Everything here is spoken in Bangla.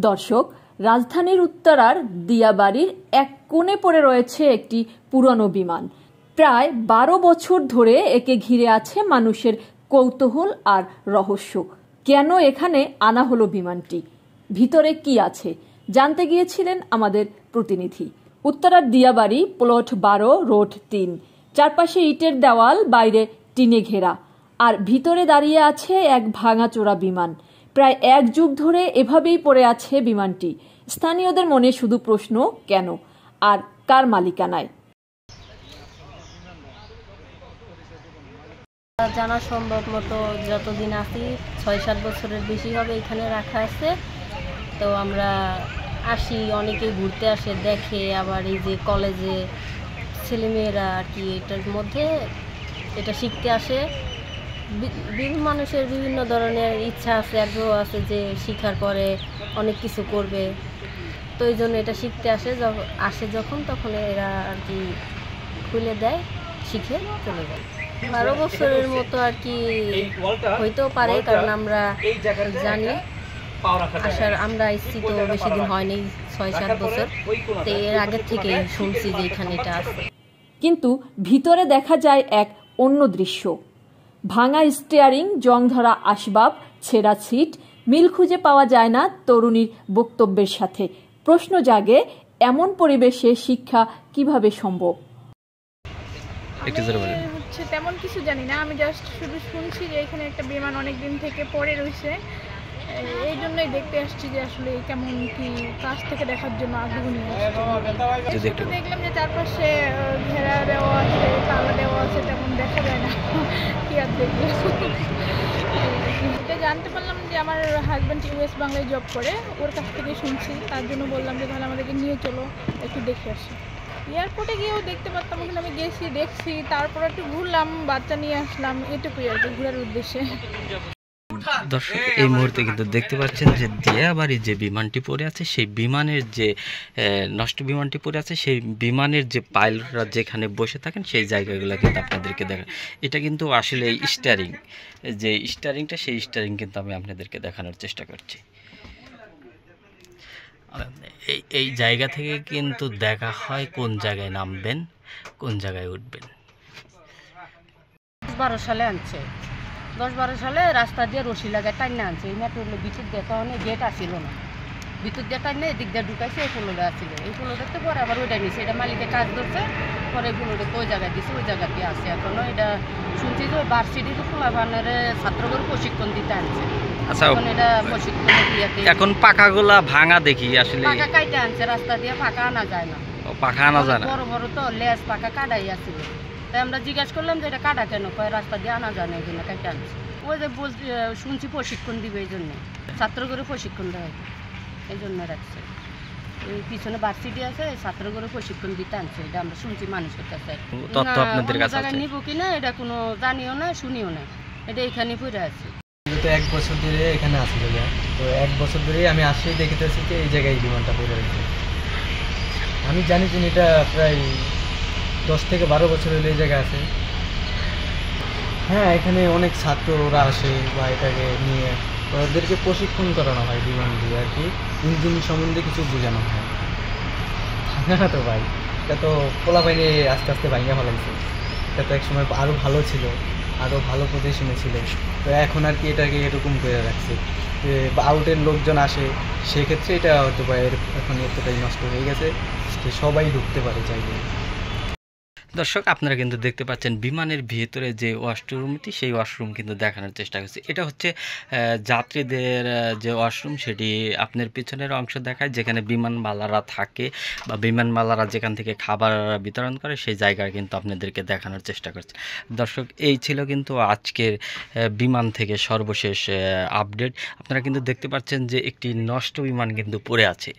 দর্শক, রাজধানীর উত্তরার দিয়াবাড়ির এক কোণে পড়ে রয়েছে একটি পুরনো বিমান। প্রায় 12 বছর ধরে একে ঘিরে আছে মানুষের কৌতূহল আর রহস্য। কেন এখানে আনা হলো বিমানটি, ভিতরে কি আছে, জানতে গিয়েছিলেন আমাদের প্রতিনিধি। উত্তরার দিয়াবাড়ি, প্লট 12, রোড 3। চারপাশে ইটের দেওয়াল, বাইরে টিনে ঘেরা, আর ভিতরে দাঁড়িয়ে আছে এক ভাঙাচোরা বিমান। প্রায় 1 যুগ ধরে এভাবেই পড়ে আছে বিমানটি। স্থানীয়দের মনে শুধু প্রশ্ন, কেন আর কার মালিকানায়। জানা সম্ভব মতো যতদিন আছি 6-7 বছরের বেশি হবে এখানে রাখা আছে। তো আমরা আসি, অনেকেই ঘুরতে আসে, দেখে। আবার এই যে কলেজে ছেলেমেয়েরা আর কি এটার মধ্যে এটা শিখতে আসে। মানুষের বিভিন্ন ধরনের ইচ্ছা আছে, আগ্রহ আছে যে শিখার পরে অনেক কিছু করবে। তো এই জন্য এটা শিখতে আসে যখন তখন এরা আর কি খুলে দেয়, শিখে চলে যায়। 12 বছরের মতো আর কি হইতেও পারে, কারণ আমরা জানি আমরা এসছি তো বেশি দিন হয়নি, 6-7 বছর। তো এর আগের থেকে শুনছি যে এখানে এটা আছে। কিন্তু ভিতরে দেখা যায় এক অন্য দৃশ্য। ভাঙা স্টিয়ারিং, জংধরা আসবাব, ছেঁড়া সিট, মিল খুঁজে পাওয়া যায় না তরুণীর বক্তব্যের সাথে। প্রশ্ন জাগে, এমন পরিবেশে শিক্ষা কিভাবে সম্ভব? তেমন কিছু জানি না, আমি জাস্ট শুধু শুনছি যে এখানে একটা বিমান অনেক দিন থেকে পড়ে রয়েছে। এই জন্যই দেখতে আসছি যে আসলে কেমন কি, কাছ থেকে দেখার জন্য আগ্রহ নিয়ে আসছি। দেখলাম যে চারপাশে ঘেরা দেওয়া আছে, তালা দেওয়া আছে, তেমন দেখা যায় না। কি আর দেখবো। এটা জানতে পারলাম যে আমার হাজব্যান্ড US বাংলায় জব করে, ওর কাছ থেকে শুনছি। তার জন্য বললাম যে তাহলে আমাদেরকে নিয়ে চলো, একটু দেখে আসি। এয়ারপোর্টে গিয়েও দেখতে পারতাম, ওখানে আমি গেছি, দেখছি, তারপর একটু ঘুরলাম, বাচ্চা নিয়ে আসলাম, এটুকুই আর কি, ঘোরার উদ্দেশ্যে। দর্শক, এই মুহূর্তে কিন্তু দেখতে পাচ্ছেন যে দিয়াবাড়ি যে বিমানটি পড়ে আছে, সেই বিমানের যে নষ্ট বিমানটি পড়ে আছে, সেই বিমানের যে পাইলটরা যেখানে বসে থাকেন সেই জায়গাগুলো কিন্তু আপনাদেরকে দেখান। এটা কিন্তু আসলে স্টিয়ারিং, যে স্টিয়ারিংটা, সেই স্টিয়ারিং কিন্তু আমি আপনাদেরকে দেখানোর চেষ্টা করছি। এই জায়গা থেকে কিন্তু দেখা হয় কোন জায়গায় নামবেন, কোন জায়গায় উঠবেন। 12 সালে আনছে, 10-12 সালে রাস্তা দিয়ে রশি লাগায় টাইনে আনছে। এই মেট্রোলের ভিতর দিয়ে তখন গেট আসিল না, ভিতর দিয়ে টাইনে এদিক দিয়ে ঢুকাইছে। এই পোলোটা আসছিল, এই পোলোটাতে পরে আবার ওইটা নিছে, এটা মালিকের কাজ ধরছে, পরে এই পোলোটা ওই জায়গায় দিছে, ওই জায়গা দিয়ে আসে। এখনো এটা শুনছি যে ভার্সিটিতে খোলাবানের ছাত্রদের প্রশিক্ষণ দিতে আনছে। আচ্ছা, এখন এটা প্রশিক্ষণের দিয়াতে এখন পাকাগুলা ভাঙা দেখি, আসলে পাকা কাইটা আনছে, রাস্তা দিয়ে পাকা আনা যায় না। পাকা আনা যায় না, বড় বড় তো লেজ পাকা কাটাই আসছিল। তাই আমরা জিজ্ঞাসা করলাম যে এটা কাটা কেন, কয় রাস্তা দিয়ে আনা যায় না, এই জন্য কাইটা আনছে। ওই যে শুনছি প্রশিক্ষণ দিবে, এই জন্য ছাত্র করে প্রশিক্ষণ দেয়, এই জন্য রাখছে। এই পিছনে ভার্সিটি আছে, ছাত্র করে প্রশিক্ষণ দিতে আনছে, এটা আমরা শুনছি মানুষের কাছে। তথ্য আপনাদের কাছে আছে? নিব কিনা এটা কোনো জানিও না, শুনিও না, এটা এখানে পড়ে আছে। তো 1 বছর ধরে এখানে আছি দাদা। তো 1 বছর ধরে আমি আসি দেখতেছি যে এই জায়গায় বিমানটা পড়ে রয়েছে। আমি জানি যে এটা প্রায় 10 থেকে 12 বছর হলে এই জায়গায় আছে। হ্যাঁ, এখানে অনেক ছাত্র ওরা আসে বা এটাকে নিয়ে ওদেরকে প্রশিক্ষণ করানো হয় বিমান দিয়ে আর কি, ইঞ্জিন সম্বন্ধে কিছু বোঝানো হয়। না তো ভাই, এটা তো পোলা বাইনে আস্তে আস্তে ভাঙিয়া ফেলাইছে। এটা তো একসময় আরও ভালো ছিল, আরও ভালো পজিশনে ছিল। তো এখন আর কি এটাকে এরকম করে রাখছে যে আউটের লোকজন আসে, সেক্ষেত্রে এটা হয়তো বা এখন এতটাই নষ্ট হয়ে গেছে যে সবাই ঢুকতে পারে চাইলে। দর্শক, আপনারা কিন্তু দেখতে পাচ্ছেন বিমানের ভিতরে যে ওয়াশরুমটি, সেই ওয়াশরুম কিন্তু দেখানোর চেষ্টা করছে। এটা হচ্ছে যাত্রীদের যে ওয়াশরুম, সেটি আপনার পিছনের অংশ দেখায়, যেখানে বিমানবালারা থাকে বা বিমানবালারা যেখান থেকে খাবার বিতরণ করে, সেই জায়গা কিন্তু আপনাদেরকে দেখানোর চেষ্টা করছে। দর্শক, এই ছিল কিন্তু আজকের বিমান থেকে সর্বশেষ আপডেট। আপনারা কিন্তু দেখতে পাচ্ছেন যে একটি নষ্ট বিমান কিন্তু পড়ে আছে।